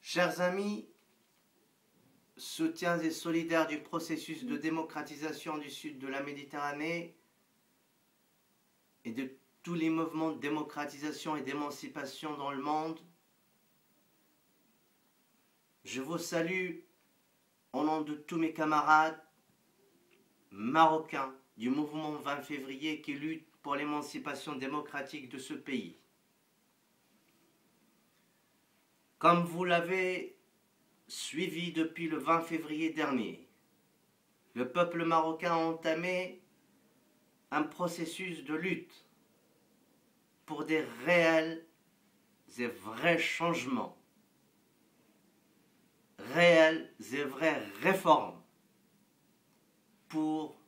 Chers amis, soutiens et solidaires du processus de démocratisation du sud de la Méditerranée et de tous les mouvements de démocratisation et d'émancipation dans le monde, je vous salue au nom de tous mes camarades marocains du mouvement 20 février qui luttent pour l'émancipation démocratique de ce pays. Comme vous l'avez suivi depuis le 20 février dernier, le peuple marocain a entamé un processus de lutte pour des réels et vrais changements, réelles et vraies réformes pour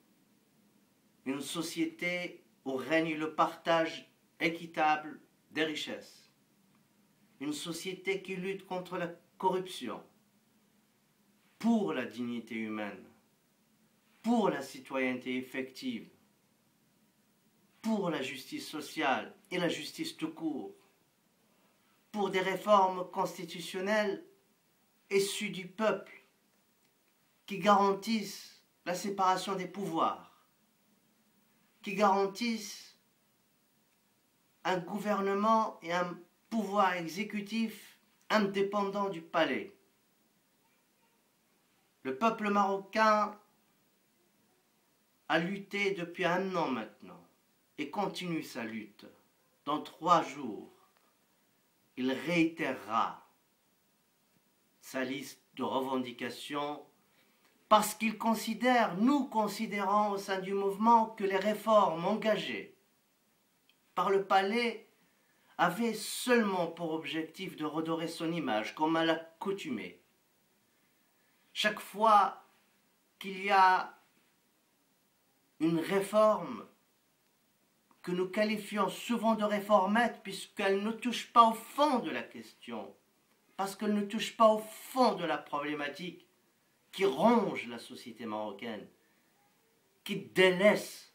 une société où règne le partage équitable des richesses. Une société qui lutte contre la corruption, pour la dignité humaine, pour la citoyenneté effective, pour la justice sociale et la justice tout court, pour des réformes constitutionnelles issues du peuple qui garantissent la séparation des pouvoirs, qui garantissent un gouvernement et un pouvoir exécutif indépendant du palais. Le peuple marocain a lutté depuis 1 an maintenant et continue sa lutte. Dans 3 jours, il réitérera sa liste de revendications parce qu'il considère, nous considérons au sein du mouvement, que les réformes engagées par le palais avait seulement pour objectif de redorer son image, comme à l'accoutumée. Chaque fois qu'il y a une réforme que nous qualifions souvent de réformette, puisqu'elle ne touche pas au fond de la question, parce qu'elle ne touche pas au fond de la problématique qui ronge la société marocaine, qui délaisse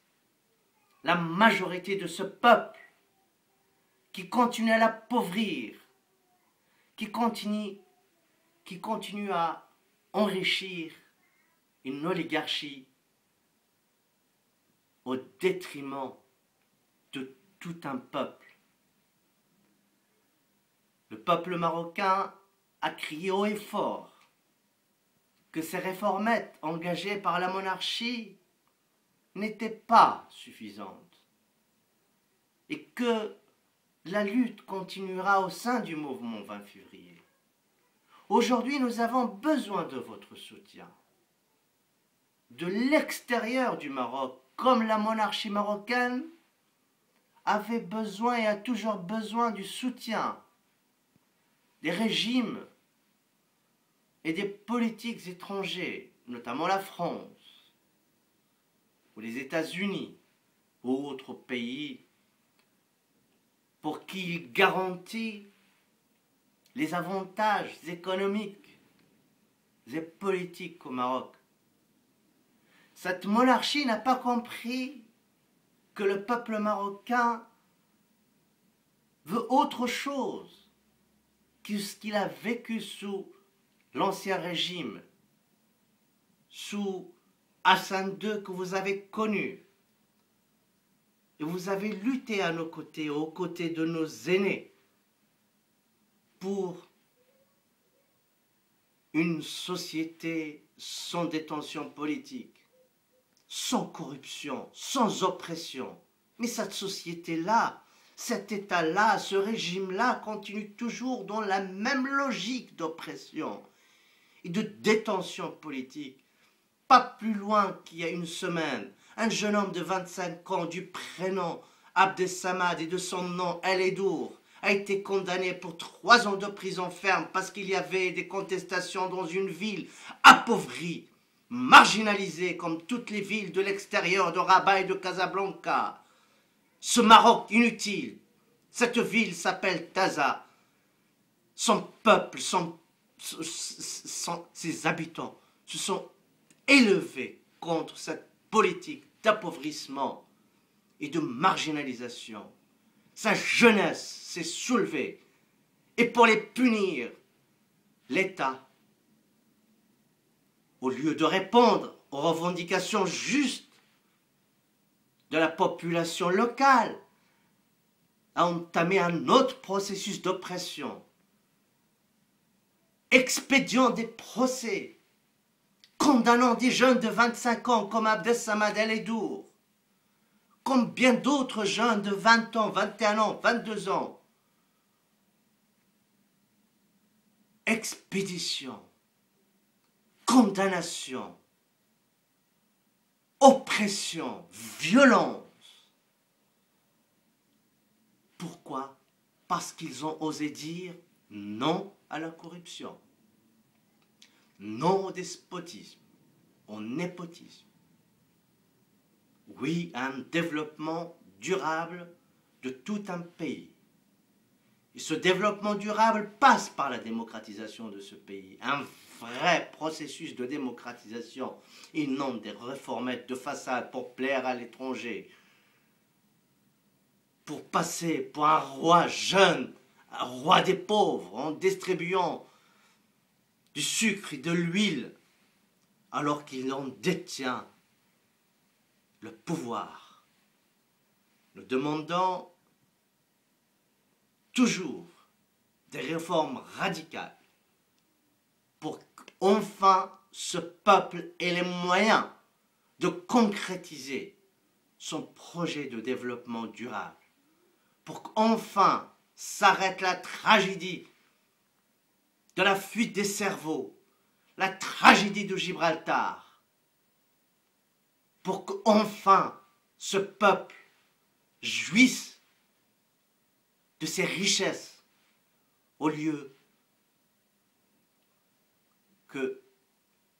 la majorité de ce peuple, qui continue à l'appauvrir, qui continue à enrichir une oligarchie au détriment de tout un peuple. Le peuple marocain a crié haut et fort que ces réformettes engagées par la monarchie n'étaient pas suffisantes et que la lutte continuera au sein du mouvement 20 février. Aujourd'hui, nous avons besoin de votre soutien. De l'extérieur du Maroc, comme la monarchie marocaine avait besoin et a toujours besoin du soutien des régimes et des politiques étrangers, notamment la France, ou les États-Unis, ou autres pays, pour qu'il garantit les avantages économiques et politiques au Maroc. Cette monarchie n'a pas compris que le peuple marocain veut autre chose que ce qu'il a vécu sous l'ancien régime, sous Hassan II que vous avez connu. Et vous avez lutté à nos côtés, aux côtés de nos aînés, pour une société sans détention politique, sans corruption, sans oppression. Mais cette société-là, cet État-là, ce régime-là continue toujours dans la même logique d'oppression et de détention politique. Pas plus loin qu'il y a 1 semaine, un jeune homme de 25 ans du prénom Abdessamad et de son nom El Edour a été condamné pour 3 ans de prison ferme parce qu'il y avait des contestations dans une ville appauvrie, marginalisée comme toutes les villes de l'extérieur de Rabat et de Casablanca. Ce Maroc inutile, cette ville s'appelle Taza. Son peuple, ses habitants se sont élevés contre cette politique d'appauvrissement et de marginalisation. Sa jeunesse s'est soulevée et pour les punir, l'État, au lieu de répondre aux revendications justes de la population locale, a entamé un autre processus d'oppression, expédiant des procès, condamnant des jeunes de 25 ans comme Abdessamad El Edour, comme bien d'autres jeunes de 20 ans, 21 ans, 22 ans. Expédition, condamnation, oppression, violence. Pourquoi? Parce qu'ils ont osé dire non à la corruption, non au despotisme, au népotisme. Oui à un développement durable de tout un pays. Et ce développement durable passe par la démocratisation de ce pays, un vrai processus de démocratisation et non des réformettes de façade pour plaire à l'étranger, pour passer pour un roi jeune, un roi des pauvres, en distribuant du sucre et de l'huile, alors qu'il en détient le pouvoir. Nous demandons toujours des réformes radicales pour qu'enfin ce peuple ait les moyens de concrétiser son projet de développement durable, pour qu'enfin s'arrête la tragédie de la fuite des cerveaux, la tragédie de Gibraltar, pour qu'enfin ce peuple jouisse de ses richesses au lieu que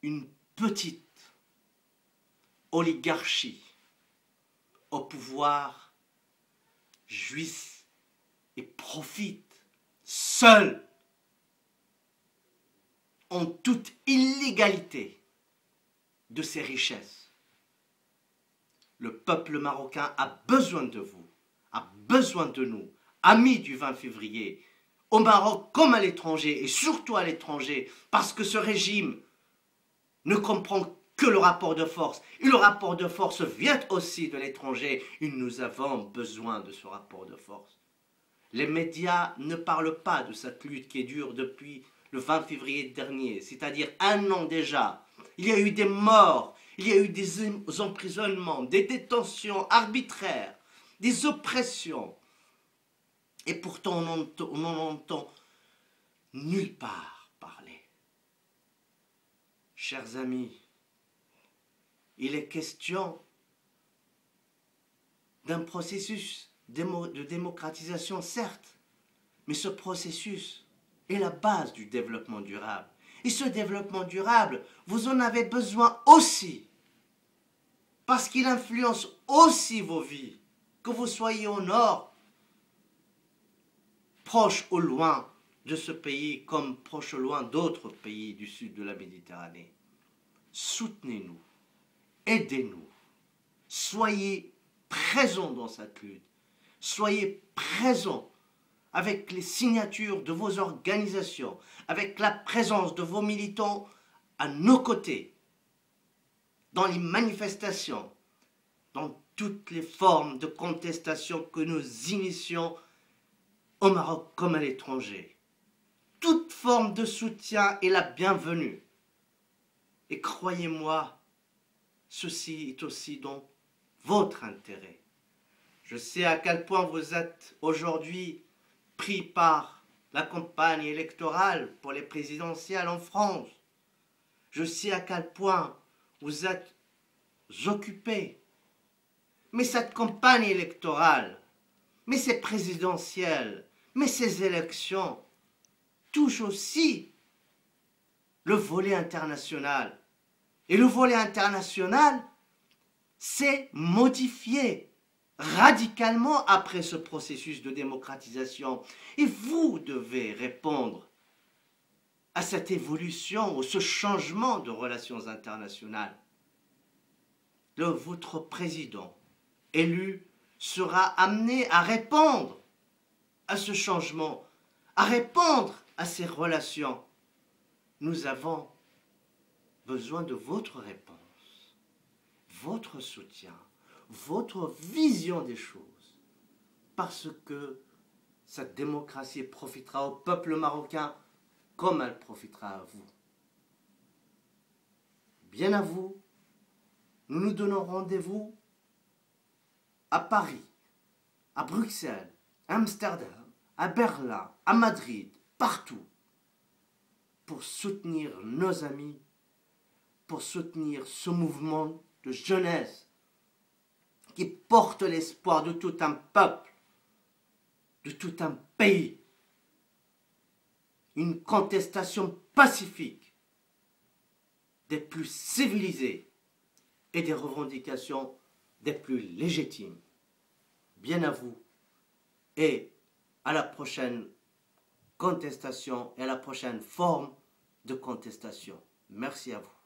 une petite oligarchie au pouvoir jouisse et profite seule en toute illégalité de ses richesses. Le peuple marocain a besoin de vous, a besoin de nous, amis du 20 février, au Maroc comme à l'étranger, et surtout à l'étranger, parce que ce régime ne comprend que le rapport de force. Et le rapport de force vient aussi de l'étranger. Et nous avons besoin de ce rapport de force. Les médias ne parlent pas de cette lutte qui dure depuis le 20 février dernier, c'est-à-dire un an déjà. Il y a eu des morts, il y a eu des emprisonnements, des détentions arbitraires, des oppressions. Et pourtant, on n'en entend nulle part parler. Chers amis, il est question d'un processus de démocratisation, certes, mais ce processus est la base du développement durable. Et ce développement durable, vous en avez besoin aussi, parce qu'il influence aussi vos vies, que vous soyez au nord, proche ou loin de ce pays, comme proche ou loin d'autres pays du sud de la Méditerranée. Soutenez-nous, aidez-nous, soyez présents dans cette lutte, soyez présents avec les signatures de vos organisations, avec la présence de vos militants à nos côtés, dans les manifestations, dans toutes les formes de contestation que nous initions au Maroc comme à l'étranger. Toute forme de soutien est la bienvenue. Et croyez-moi, ceci est aussi dans votre intérêt. Je sais à quel point vous êtes aujourd'hui pris par la campagne électorale pour les présidentielles en France. Je sais à quel point vous êtes occupés. Mais cette campagne électorale, mais ces présidentielles, mais ces élections touchent aussi le volet international. Et le volet international s'est modifié radicalement après ce processus de démocratisation. Et vous devez répondre à cette évolution, ou ce changement de relations internationales. Votre président élu sera amené à répondre à ce changement, à répondre à ces relations. nous avons besoin de votre réponse, votre soutien, votre vision des choses, parce que cette démocratie profitera au peuple marocain comme elle profitera à vous. Bien à vous, nous nous donnons rendez-vous à Paris, à Bruxelles, à Amsterdam, à Berlin, à Madrid, partout, pour soutenir nos amis, pour soutenir ce mouvement de jeunesse qui porte l'espoir de tout un peuple, de tout un pays. Une contestation pacifique des plus civilisées et des revendications des plus légitimes. Bien à vous et à la prochaine contestation et à la prochaine forme de contestation. Merci à vous.